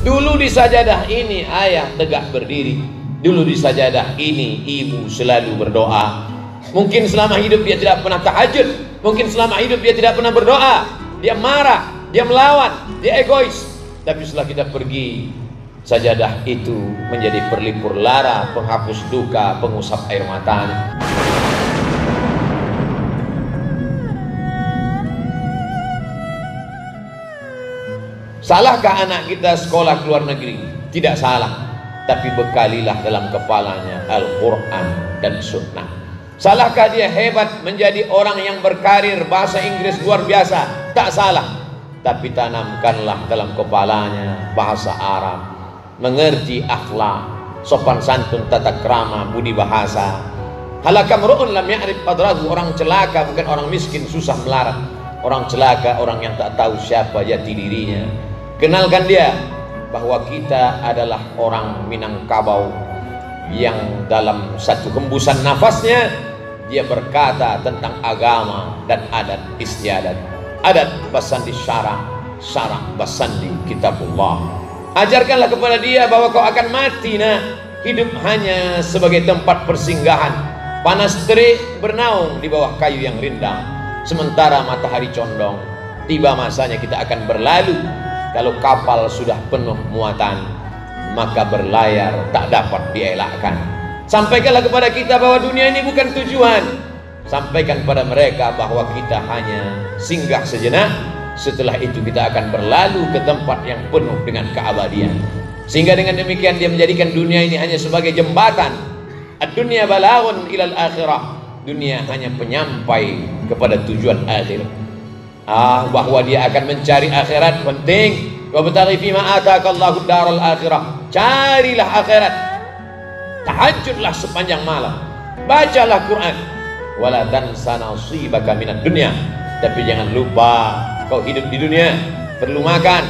Dulu di sajadah ini ayah tegak berdiri. Dulu di sajadah ini ibu selalu berdoa. Mungkin selama hidup dia tidak pernah tahajud. Mungkin selama hidup dia tidak pernah berdoa. Dia marah, dia melawan, dia egois. Tapi setelah kita pergi, sajadah itu menjadi perlipur lara, penghapus duka, pengusap air matanya. Salahkah anak kita sekolah ke luar negeri? Tidak salah. Tapi bekalilah dalam kepalanya Al-Quran dan Sunnah. Salahkah dia hebat menjadi orang yang berkarir bahasa Inggris luar biasa? Tak salah. Tapi tanamkanlah dalam kepalanya bahasa Arab, mengerti akhlak, sopan santun, tata krama, budi bahasa. Halakam ru'un lam ya'rif qadrahu. Orang celaka bukan orang miskin susah melarat. Orang celaka orang yang tak tahu siapa jati dirinya. Kenalkan dia bahwa kita adalah orang Minangkabau yang dalam satu hembusan nafasnya dia berkata tentang agama dan adat istiadat. Adat basandi syara, syara basandi kitabullah. Ajarkanlah kepada dia bahwa kau akan mati, nah. Hidup hanya sebagai tempat persinggahan. Panas terik bernaung di bawah kayu yang rindang. Sementara matahari condong. Tiba masanya kita akan berlalu. Kalau kapal sudah penuh muatan, maka berlayar tak dapat dielakkan. Sampaikanlah kepada kita bahwa dunia ini bukan tujuan. Sampaikan kepada mereka bahwa kita hanya singgah sejenak. Setelah itu kita akan berlalu ke tempat yang penuh dengan keabadian. Sehingga dengan demikian dia menjadikan dunia ini hanya sebagai jembatan. Ad-dunya balaghun ilal akhirah. Dunia hanya penyampai kepada tujuan akhir. Bahwa dia akan mencari akhirat penting. Wabtaghi fima ataakallahu daral akhirah. Carilah akhirat. Tahajudlah sepanjang malam. Bacalah Quran. Wala tansa nasibaka minad dunya. Tapi jangan lupa kau hidup di dunia, perlu makan.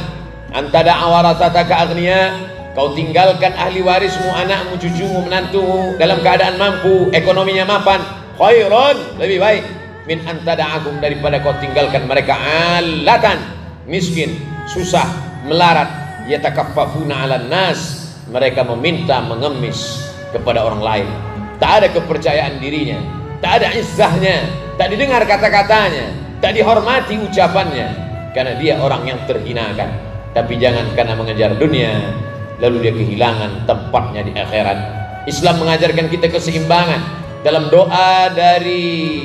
Antada awarasataka aghniya. Kau tinggalkan ahli warismu, anakmu, cucumu, menantumu dalam keadaan mampu, ekonominya mapan. Khairun, lebih baik min antada'akum, daripada kau tinggalkan mereka alatan, miskin, susah, melarat, yatakaffafuna 'alan nas, mereka meminta mengemis kepada orang lain. Tak ada kepercayaan dirinya, tak ada izzahnya, tak didengar kata-katanya, tak dihormati ucapannya, karena dia orang yang terhinakan. Tapi jangan karena mengejar dunia lalu dia kehilangan tempatnya di akhirat. Islam mengajarkan kita keseimbangan. Dalam doa dari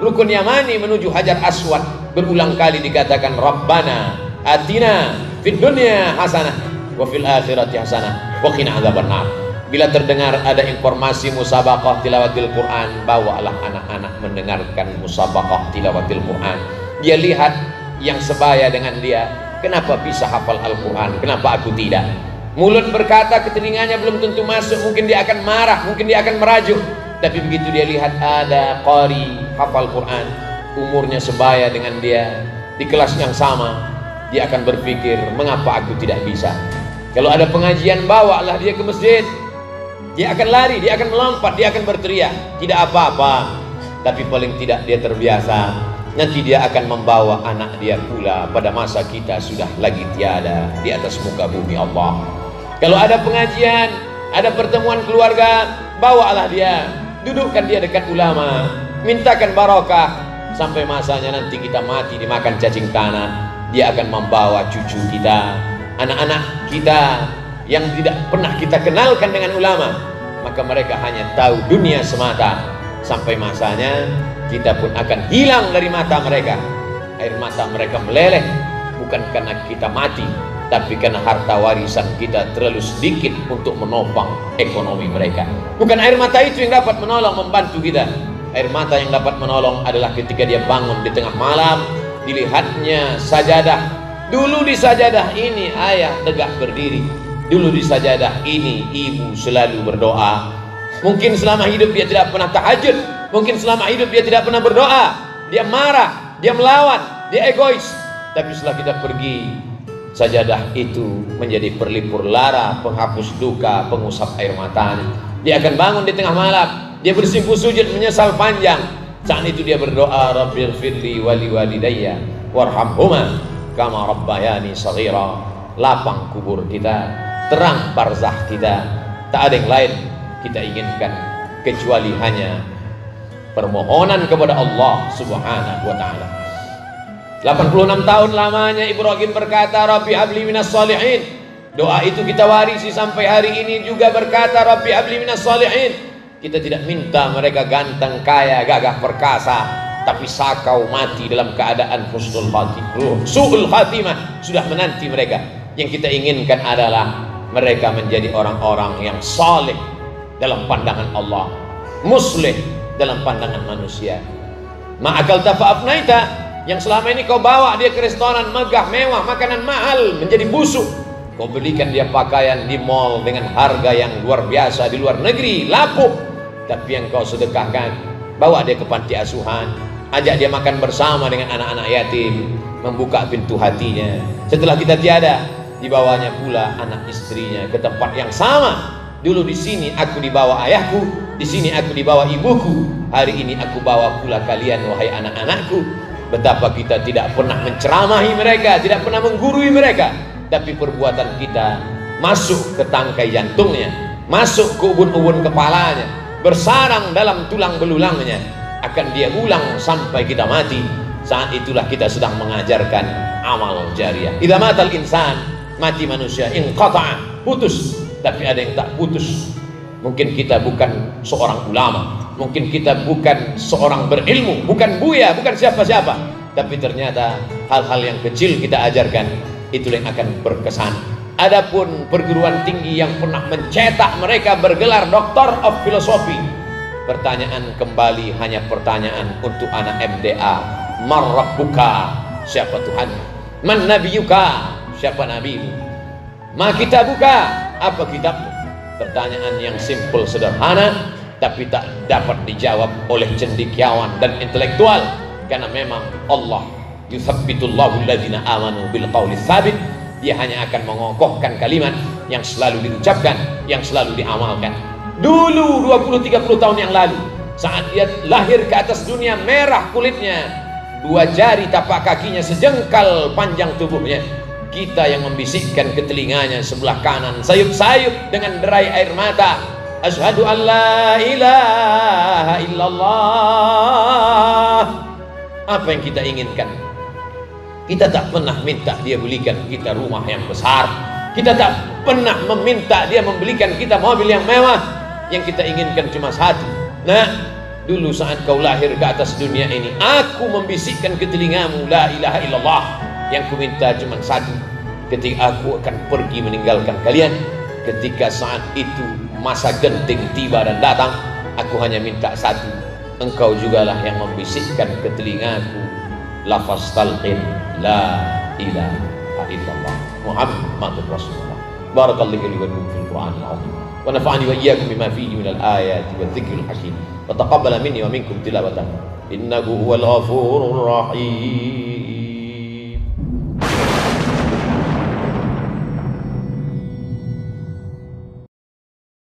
Rukun Yamani menuju Hajar Aswad berulang kali dikatakan Rabbana atina fid dunya hasanah wa fil akhirati hasanah wa qina adzabannar. Bila terdengar ada informasi musabaqah tilawatil Quran, bawalah anak-anak mendengarkan musabaqah tilawatil Quran. Dia lihat yang sebaya dengan dia, kenapa bisa hafal Al-Quran, kenapa aku tidak? Mulut berkata, ke telinganya belum tentu masuk, mungkin dia akan marah, mungkin dia akan merajuk. Tapi begitu dia lihat ada qari hafal Quran, umurnya sebaya dengan dia, di kelas yang sama, dia akan berpikir, mengapa aku tidak bisa? Kalau ada pengajian, bawalah dia ke masjid. Dia akan lari, dia akan melompat, dia akan berteriak. Tidak apa-apa, tapi paling tidak dia terbiasa. Nanti dia akan membawa anak dia pula pada masa kita sudah lagi tiada di atas muka bumi Allah. Kalau ada pengajian, ada pertemuan keluarga, bawalah dia. Dudukkan dia dekat ulama, mintakan barokah. Sampai masanya nanti kita mati dimakan cacing tanah, dia akan membawa cucu kita, anak-anak kita yang tidak pernah kita kenalkan dengan ulama. Maka mereka hanya tahu dunia semata. Sampai masanya kita pun akan hilang dari mata mereka. Air mata mereka meleleh, bukan karena kita mati, tapi karena harta warisan kita terlalu sedikit untuk menopang ekonomi mereka. Bukan air mata itu yang dapat menolong, membantu kita. Air mata yang dapat menolong adalah ketika dia bangun di tengah malam, dilihatnya sajadah. Dulu di sajadah ini ayah tegak berdiri. Dulu di sajadah ini ibu selalu berdoa. Mungkin selama hidup dia tidak pernah tahajud, mungkin selama hidup dia tidak pernah berdoa. Dia marah, dia melawan, dia egois. Tapi setelah kita pergi, sajadah itu menjadi perlipur lara, penghapus duka, pengusap air matanya. Dia akan bangun di tengah malam, dia bersimpuh sujud menyesal panjang. Saat itu dia berdoa, Rabbighfirli wali walidayya warhamhuma kama rabbayani shaghira. lapang kubur kita, terang barzah kita. Tak ada yang lain kita inginkan kecuali hanya permohonan kepada Allah Subhanahu wa ta'ala. 86 tahun lamanya Ibrahim berkata, Rabbi habli minas salihin. Doa itu kita warisi sampai hari ini juga, berkata Rabbi habli minas salihin. Kita tidak minta mereka ganteng, kaya, gagah perkasa, tapi sakau mati dalam keadaan husnul khatimah, su'ul khatimah sudah menanti mereka. Yang kita inginkan adalah mereka menjadi orang-orang yang saleh dalam pandangan Allah, muslih dalam pandangan manusia. Ma'akal tafa'afnaita, yang selama ini kau bawa dia ke restoran megah mewah, makanan mahal, menjadi busuk. Kau belikan dia pakaian di mall dengan harga yang luar biasa di luar negeri, lapuk. Tapi yang kau sedekahkan, bawa dia ke panti asuhan, ajak dia makan bersama dengan anak-anak yatim, membuka pintu hatinya. Setelah kita tiada, dibawanya pula anak istrinya ke tempat yang sama. Dulu di sini aku dibawa ayahku, di sini aku dibawa ibuku, hari ini aku bawa pula kalian wahai anak-anakku. Betapa kita tidak pernah menceramahi mereka, tidak pernah menggurui mereka, tapi perbuatan kita masuk ke tangkai jantungnya, masuk ke ubun-ubun kepalanya, bersarang dalam tulang belulangnya, akan dia ulang sampai kita mati. Saat itulah kita sedang mengajarkan amal jariah. Idza matal insan, mati manusia, inqata'a, putus. Tapi ada yang tak putus. Mungkin kita bukan seorang ulama, mungkin kita bukan seorang berilmu, bukan buya, bukan siapa-siapa, tapi ternyata hal-hal yang kecil kita ajarkan, itulah yang akan berkesan. Adapun perguruan tinggi yang pernah mencetak mereka bergelar Doctor of Philosophy, pertanyaan kembali hanya pertanyaan untuk anak MDA. Man rabbuka, siapa Tuhan? Man nabiyuka, siapa nabimu? Ma kitabuka, apa kitabmu? Pertanyaan yang simpel sederhana, tapi tak dapat dijawab oleh cendekiawan dan intelektual, karena memang Allah yuthabbitullahu alladhina amanu bil qawli tsabit. Dia hanya akan mengokohkan kalimat yang selalu diucapkan, yang selalu diamalkan. Dulu 20-30 tahun yang lalu, saat dia lahir ke atas dunia, merah kulitnya, 2 jari tapak kakinya sejengkal panjang tubuhnya, kita yang membisikkan ke telinganya sebelah kanan sayup-sayup dengan derai air mata, asyhadu an la ilaha illallah. Apa yang kita inginkan? Kita tak pernah minta dia belikan kita rumah yang besar, kita tak pernah meminta dia membelikan kita mobil yang mewah. Yang kita inginkan cuma satu. Nah, dulu saat kau lahir ke atas dunia ini, aku membisikkan ke telingamu la ilaha illallah. Yang ku minta cuma satu, ketika aku akan pergi meninggalkan kalian, ketika saat itu masa genting tiba dan datang, aku hanya minta satu, engkau jugalah yang membisikkan ke telingaku lafaz talqin la ilaha illallah Muhammadur Rasulullah. Barakallahu li wa lakum fil Qur'anil azim wa nafa'ani wa iyyakum bima fihi minal ayati wadh-dhikril hakim wa taqabbala minni wa minkum tilawatahu innahu huwal ghafurur rahim.